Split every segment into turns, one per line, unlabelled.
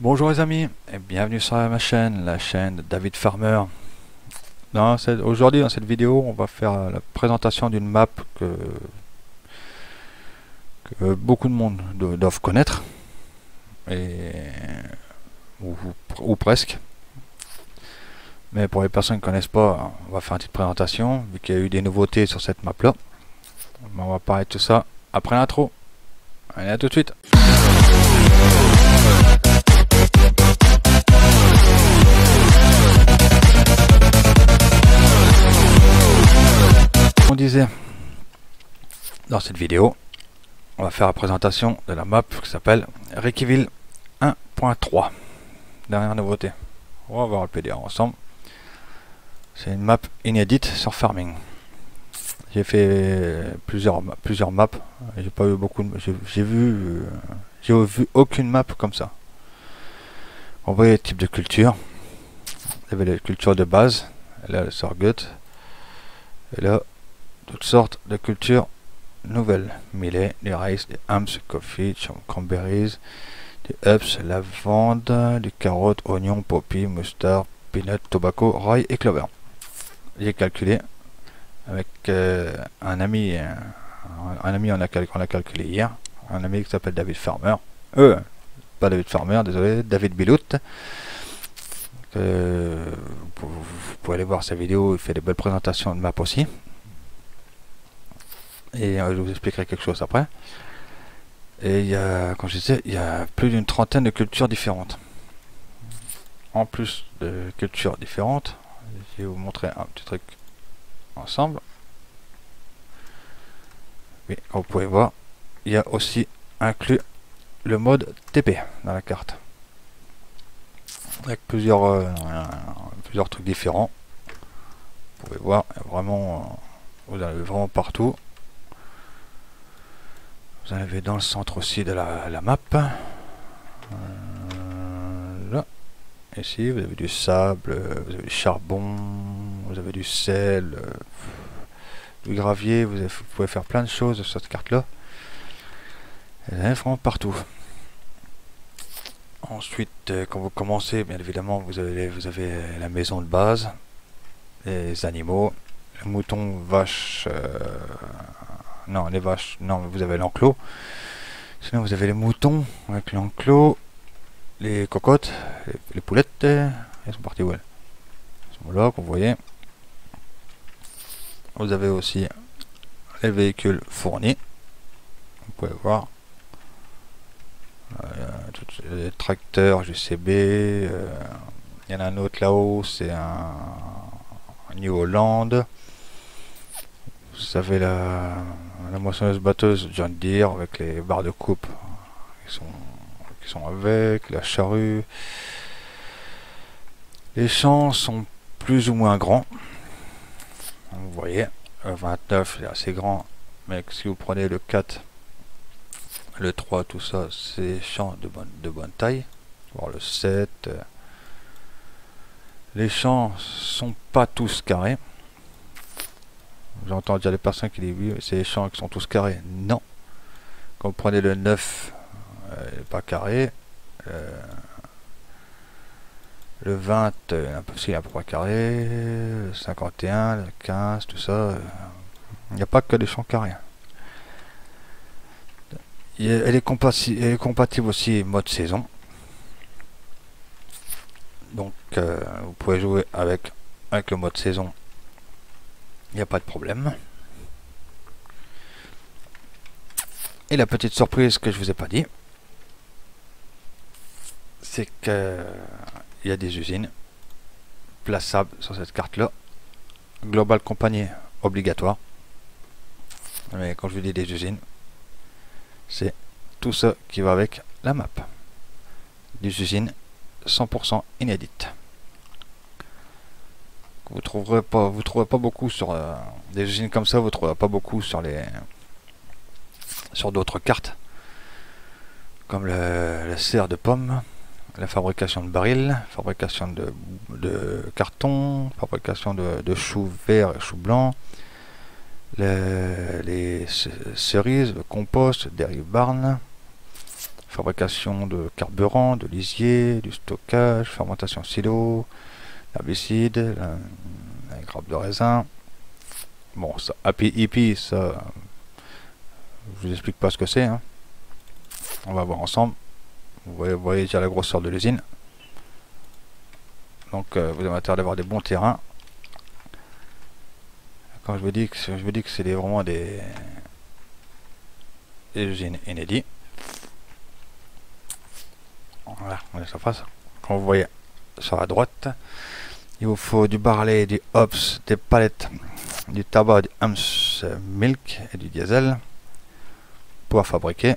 Bonjour les amis et bienvenue sur ma chaîne, la chaîne de David Farmer. Aujourd'hui dans cette vidéo on va faire la présentation d'une map que beaucoup de monde doivent connaître, et, ou presque. Mais pour les personnes qui ne connaissent pas, on va faire une petite présentation vu qu'il y a eu des nouveautés sur cette map là. On va parler de tout ça après l'intro. Allez, à tout de suite. On disait dans cette vidéo, on va faire la présentation de la map qui s'appelle Reykjavik 1.3. Dernière nouveauté. On va voir le PDF ensemble. C'est une map inédite sur Farming. J'ai fait plusieurs maps. J'ai pas eu beaucoup. J'ai vu aucune map comme ça. On voit les types de cultures. Il y avait les cultures de base. Et là, le sorghum. Et là, toutes sortes de cultures nouvelles. Millet, des rice, des hams, coffee, cranberries, des herbs, lavande, des carottes, oignons, poppy, mustard, peanut, tobacco, rail et clover. J'ai calculé avec un ami on a calculé hier, un ami qui s'appelle David Farmer, pas David Farmer, désolé, David Bilout. Vous pouvez aller voir sa vidéo, il fait des belles présentations de map aussi. Et je vous expliquerai quelque chose après. Et il y a, comme je disais, il y a plus d'une trentaine de cultures différentes. En plus de cultures différentes, je vais vous montrer un petit truc ensemble. Oui, comme vous pouvez voir, il y a aussi inclus le mode TP dans la carte. Avec plusieurs trucs différents. Vous pouvez voir, vraiment, vous avez vraiment partout. Vous en avez dans le centre aussi de la map. Là. Ici, vous avez du sable, vous avez du charbon, vous avez du sel, du gravier. Vous pouvez faire plein de choses sur cette carte-là. Vous en avez vraiment partout. Ensuite, quand vous commencez, bien évidemment, vous avez la maison de base, les animaux, les moutons, vaches... non, les vaches, non, vous avez l'enclos. Sinon, vous avez les moutons avec l'enclos, les cocottes, les poulettes. Elles sont parties où elles? Elles sont là, comme vous voyez. Vous avez aussi les véhicules fournis. Vous pouvez voir. Les tracteurs GCB. Il y en a un autre là-haut, c'est un New Holland. Vous avez la moissonneuse batteuse John Deere avec les barres de coupe qui sont avec, la charrue. Les champs sont plus ou moins grands. Vous voyez, le 29 est assez grand, mais si vous prenez le 4, le 3, tout ça, c'est champs de bonne taille. Voir le 7. Les champs sont pas tous carrés. J'entends dire des personnes qui disent oui, c'est les champs qui sont tous carrés. Non. Quand vous prenez le 9, il n'est pas carré. Le 20, un peu pas carré. Le 51, le 15, tout ça. Il n'y a pas que des champs carrés. Elle est compatible aussi mode saison. Donc vous pouvez jouer avec le mode saison. Il n'y a pas de problème. Et la petite surprise que je vous ai pas dit, c'est que il y a des usines plaçables sur cette carte là. Global Company obligatoire. Mais quand je vous dis des usines, c'est tout ça qui va avec la map. Des usines 100% inédites. Vous trouverez pas beaucoup sur des usines comme ça. Vous trouverez pas beaucoup sur d'autres cartes, comme la serre de pommes, la fabrication de barils, fabrication de carton, fabrication de choux verts et choux blancs, les cerises, le compost, dairy barn, fabrication de carburant, de lisier, du stockage, fermentation silo, herbicide, la grappe de raisin. Bon, ça, Happy Hippie, ça, je vous explique pas ce que c'est, hein. On va voir ensemble. Vous voyez déjà la grosseur de l'usine. Donc vous avez intérêt d'avoir des bons terrains. Quand je vous dis que c'est vraiment des usines inédites. Voilà, on laisse la face. Quand vous voyez sur la droite, il vous faut du barley, du hops, des palettes, du tabac, du Hams Milk et du diesel pour fabriquer.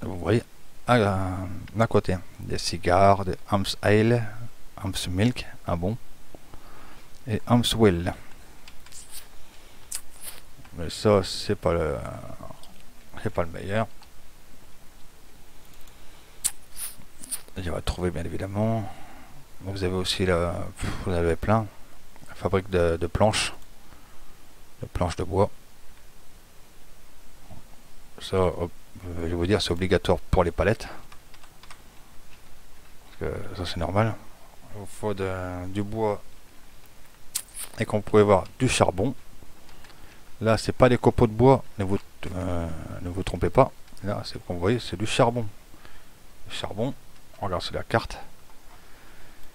Vous voyez à côté des cigares, des Hams Ale, Hams Milk, un bon, et Hams Will. Mais ça, c'est pas le meilleur. Je vais trouver bien évidemment. Vous avez aussi vous avez plein. La fabrique de planches, de bois. Ça, je vais vous dire, c'est obligatoire pour les palettes. Parce que ça, c'est normal. Il vous faut du bois et qu'on pouvait voir du charbon. Là, c'est pas des copeaux de bois, ne vous trompez pas. Là, c'est comme vous voyez, c'est du charbon. Le charbon, on regarde sur la carte.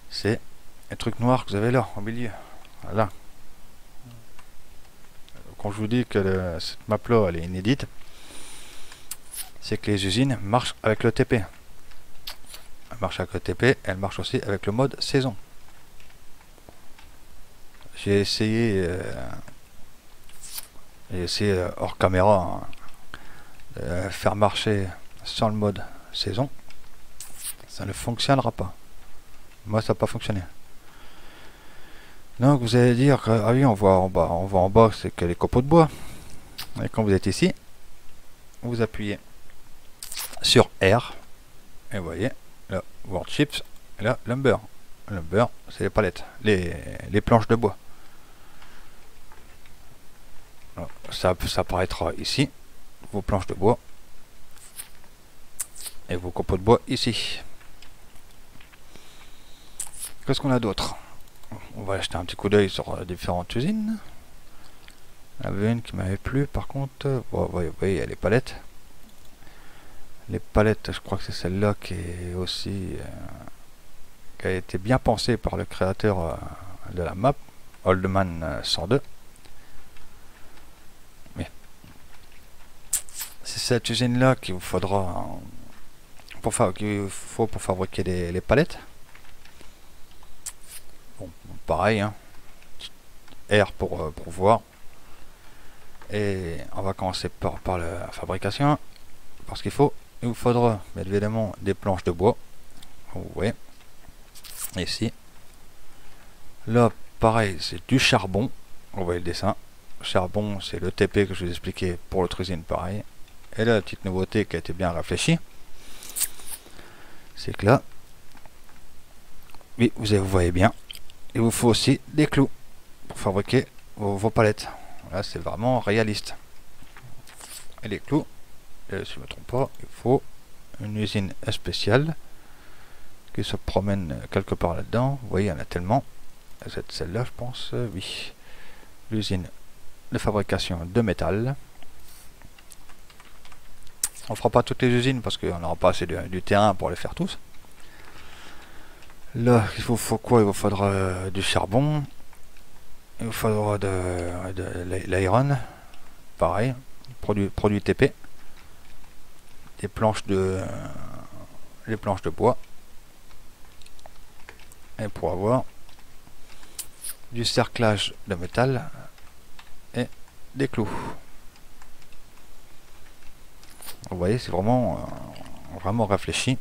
C'est un truc noir que vous avez là, au milieu. Voilà. Quand je vous dis que cette map-là, elle est inédite, c'est que les usines marchent avec le TP. Elle marche avec le TP, elle marche aussi avec le mode saison. J'ai essayé hors caméra de faire marcher sans le mode saison. Ça ne fonctionnera pas. Moi, ça n'a pas fonctionné. Donc vous allez dire que ah oui, on voit en bas, c'est que les copeaux de bois. Et quand vous êtes ici, vous appuyez sur R et vous voyez là World Chips et là Lumber. Lumber, c'est les palettes, les planches de bois. Alors, ça apparaîtra ici, vos planches de bois et vos copeaux de bois ici. Qu'est-ce qu'on a d'autre? On va jeter un petit coup d'œil sur différentes usines. Il y en avait une qui m'avait plu par contre. Bon, vous voyez, il y a les palettes. Les palettes, je crois que c'est celle-là qui est aussi qui a été bien pensée par le créateur de la map, Oldman 102. Mais c'est cette usine-là qu'il vous faudra pour fabriquer les palettes. Bon, pareil, hein. R pour voir. Et on va commencer par la fabrication. Parce il vous faudra évidemment des planches de bois. Vous voyez. Ici. Là, pareil, c'est du charbon. Vous voyez le dessin. Charbon, c'est le TP que je vous ai expliqué pour l'autre usine, pareil. Et là, la petite nouveauté qui a été bien réfléchie, c'est que là, oui, vous voyez bien, il vous faut aussi des clous pour fabriquer vos palettes. Là, c'est vraiment réaliste. Et les clous, si je ne me trompe pas, il faut une usine spéciale qui se promène quelque part là-dedans. Vous voyez, il y en a tellement. C'est celle-là, je pense, oui. L'usine de fabrication de métal. On fera pas toutes les usines parce qu'on n'aura pas assez du terrain pour les faire tous. Là, il vous faut quoi? Il vous faudra du charbon. Il vous faudra de l'iron. Pareil. Produit TP. Les planches de bois. Et pour avoir du cerclage de métal et des clous. Vous voyez, c'est vraiment réfléchi.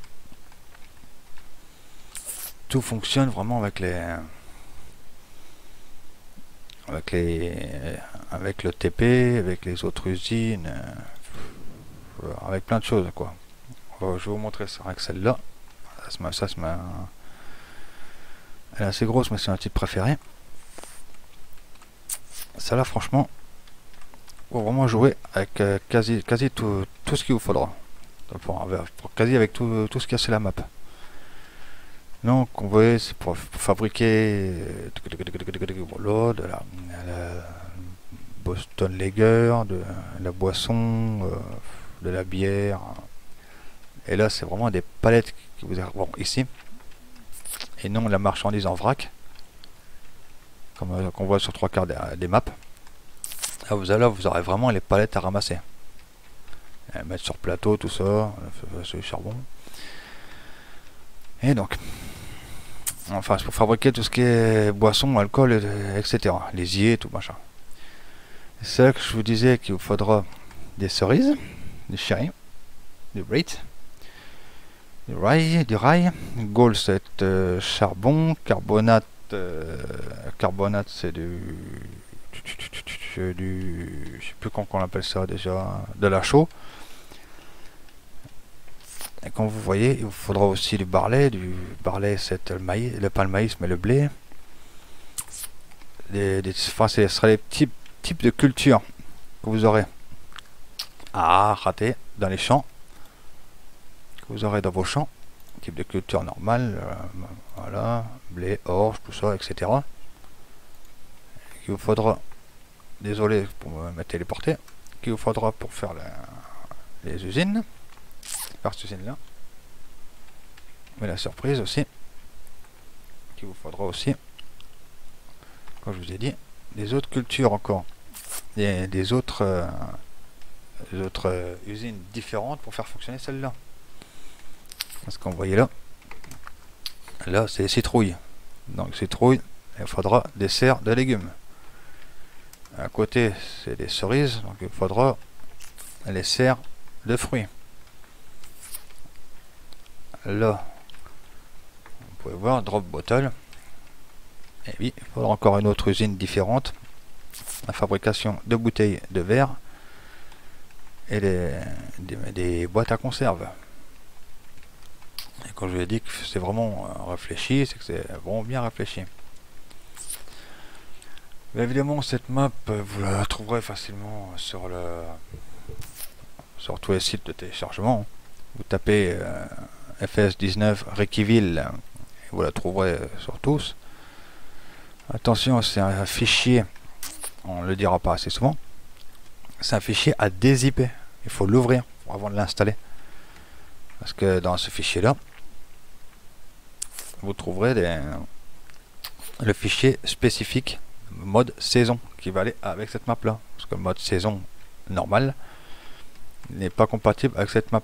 Tout fonctionne vraiment avec le TP, avec les autres usines, avec plein de choses quoi. Je vais vous montrer ça avec celle-là. Elle est assez grosse, mais c'est un type préféré. Celle-là, franchement, faut vraiment jouer avec quasi tout ce qu'il vous faudra. pour quasi avec tout ce qu'il y a sur la map. Donc on voit c'est pour fabriquer voilà, de la Boston Lager, de la boisson, de la bière. Et là c'est vraiment des palettes qui vous arriveront ici et non la marchandise en vrac comme qu'on voit sur 3/4 des maps. Là vous aurez vraiment les palettes à ramasser, à mettre sur plateau, tout ça, c'est le charbon. Et donc enfin c'est pour fabriquer tout ce qui est boisson, alcool, etc. Lisier, tout machin. C'est là que je vous disais qu'il vous faudra des cerises, du sherry, du breit, du rail, gold c'est charbon, carbonate, carbonate c'est je sais plus comment on appelle ça déjà, de la chaux. Et comme vous voyez, il vous faudra aussi du barley c'est le maïs, pas le maïs mais le blé. Enfin, ce sera les petits types de cultures que vous aurez à rater dans les champs, que vous aurez dans vos champs, type de culture normale, voilà, blé, orge, tout ça, etc. Il vous faudra, désolé pour me téléporter, qu'il vous faudra pour faire les usines, faire cette usine là. Mais la surprise aussi, qu'il vous faudra aussi, comme je vous ai dit, des autres cultures encore, des autres usines différentes pour faire fonctionner celle-là. Parce qu'on voyait là c'est citrouilles. Donc citrouilles, il faudra des serres de légumes. À côté c'est des cerises, donc il faudra les serres de fruits. Là, vous pouvez voir drop bottle. Et oui, il faudra encore une autre usine différente. La fabrication de bouteilles de verre et des boîtes à conserve. Et quand je vous ai dit que c'est vraiment réfléchi, c'est que c'est vraiment bien réfléchi. Mais évidemment, cette map, vous la trouverez facilement sur tous les sites de téléchargement. Vous tapez FS19 Reykjavik, vous la trouverez sur tous. Attention, c'est un fichier, on ne le dira pas assez souvent, c'est un fichier à dézipper. Il faut l'ouvrir avant de l'installer. Parce que dans ce fichier là, vous trouverez le fichier spécifique mode saison qui va aller avec cette map là. Parce que le mode saison normal n'est pas compatible avec cette map.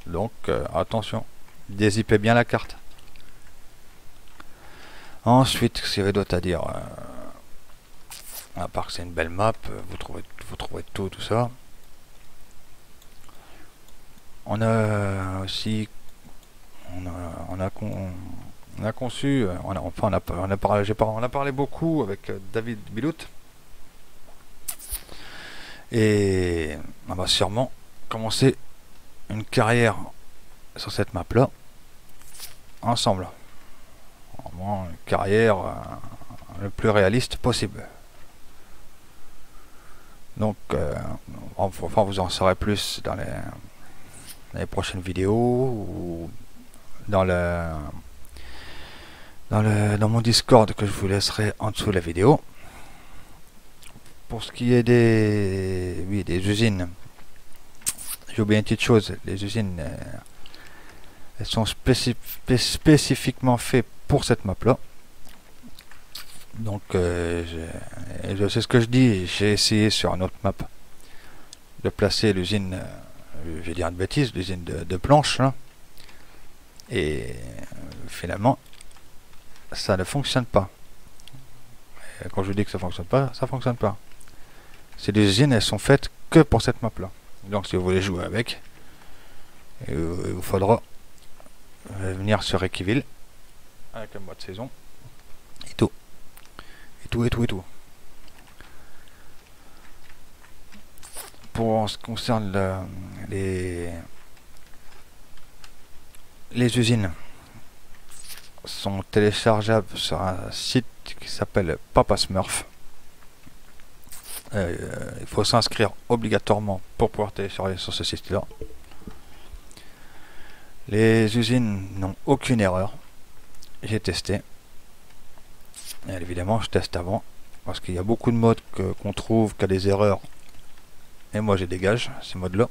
Donc attention, dézippez bien la carte. Ensuite, ce qu'il y avait d'autre à dire, à part que c'est une belle map, vous trouverez tout ça. On a aussi, on a conçu, on a parlé beaucoup avec David Bilout, et on va sûrement commencer une carrière sur cette map là ensemble. Vraiment une carrière le plus réaliste possible. Donc enfin vous en saurez plus dans les prochaines vidéos ou dans mon Discord que je vous laisserai en dessous de la vidéo. Pour ce qui est des usines, j'ai oublié une petite chose, les usines elles sont spécifiquement faites pour cette map là. Donc je sais ce que je dis, j'ai essayé sur une autre map de placer l'usine, je vais dire une bêtise, l'usine de planches là. Et finalement ça ne fonctionne pas. Et quand je vous dis que ça fonctionne pas, ça fonctionne pas. Ces usines elles sont faites que pour cette map là. Donc si vous voulez jouer avec, il vous faudra venir sur Reykjavik avec le mode saison et tout. Et tout. Pour ce qui concerne les usines, sont téléchargeables sur un site qui s'appelle Papa Smurf. Il faut s'inscrire obligatoirement pour pouvoir télécharger sur ce site là. Les usines n'ont aucune erreur. J'ai testé. Et évidemment, je teste avant. Parce qu'il y a beaucoup de modes qu'on trouve qui a des erreurs. Et moi, je dégage ces modes-là.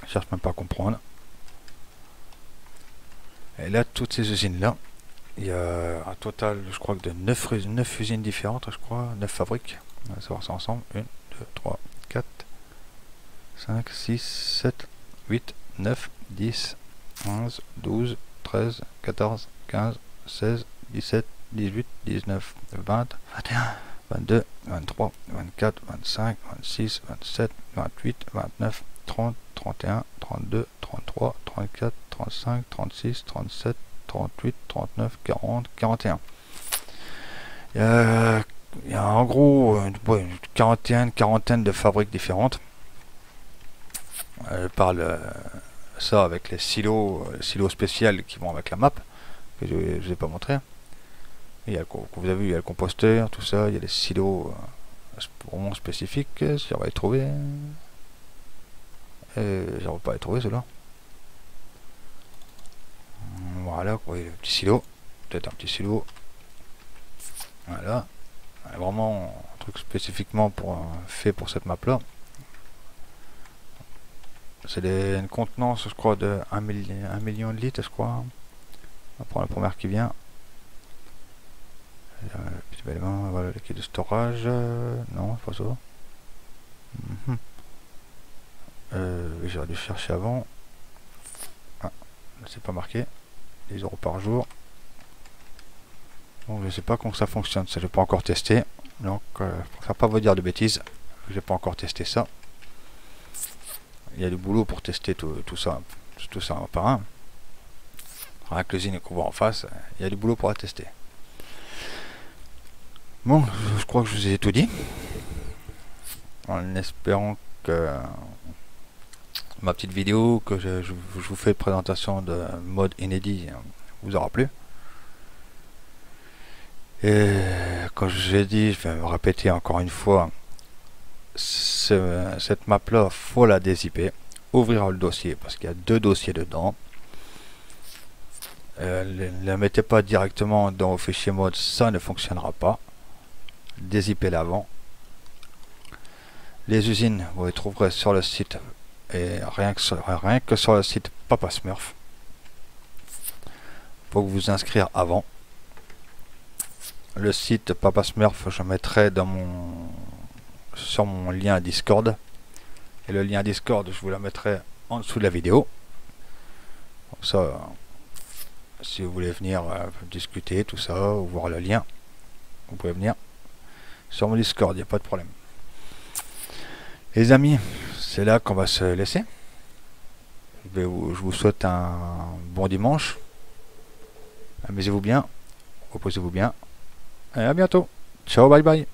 Je cherche même pas à comprendre. Et là, toutes ces usines-là, il y a un total, je crois, de 9 usines différentes, je crois, 9 fabriques. On va savoir ça ensemble. 1, 2, 3, 4, 5, 6, 7, 8, 9, 10, 11, 12, 13, 14, 15, 16, 17, 18, 19, 20, 21, 22, 23, 24, 25, 26, 27, 28, 29, 30, 31, 32, 33, 34, 35, 36, 37, 38, 39, 40, 41. Il y a en gros une quarantaine de fabriques différentes. Je parle ça avec les silos spéciaux qui vont avec la map, que je ne vous ai pas montré. Il y a, comme vous avez vu, il y a le composteur, tout ça, il y a les silos vraiment spécifiques, si j'arrive à les trouver. J'arrive pas à les trouver ceux-là. Voilà, vous voyez le petit silo, peut-être un petit silo. Voilà, vraiment un truc spécifiquement fait pour cette map là. C'est une contenance, je crois, de 1 million de litres, je crois. On va prendre la première qui vient. Petit élément, voilà, le kit de storage. Non, c'est pas ça. J'aurais dû chercher avant. Ah, c'est pas marqué. 10 € par jour. Bon, je sais pas comment ça fonctionne, ça j'ai pas encore testé. Donc, je préfère pas vous dire de bêtises. J'ai pas encore testé ça. Il y a du boulot pour tester tout ça un par un. Avec l'usine qu'on voit en face, il y a du boulot pour la tester. Bon, je crois que je vous ai tout dit. En espérant que ma petite vidéo que je vous fais de présentation de mode inédit vous aura plu. Et comme je l'ai dit, je vais me répéter encore une fois, cette map là, faut la dézipper, ouvrir le dossier parce qu'il y a 2 dossiers dedans. Ne la mettez pas directement dans vos fichiers mode, ça ne fonctionnera pas. Dézippez-la avant. Les usines, vous les trouverez sur le site, et rien que sur le site Papa Smurf. Faut vous inscrire avant. Le site Papa Smurf, je mettrai sur mon lien Discord. Et le lien Discord, je vous la mettrai en dessous de la vidéo. Comme ça, si vous voulez venir discuter, tout ça, ou voir le lien, vous pouvez venir sur mon Discord, il n'y a pas de problème. Les amis, c'est là qu'on va se laisser. Je vous souhaite un bon dimanche. Amusez-vous bien, reposez-vous bien. Et à bientôt. Ciao, bye bye.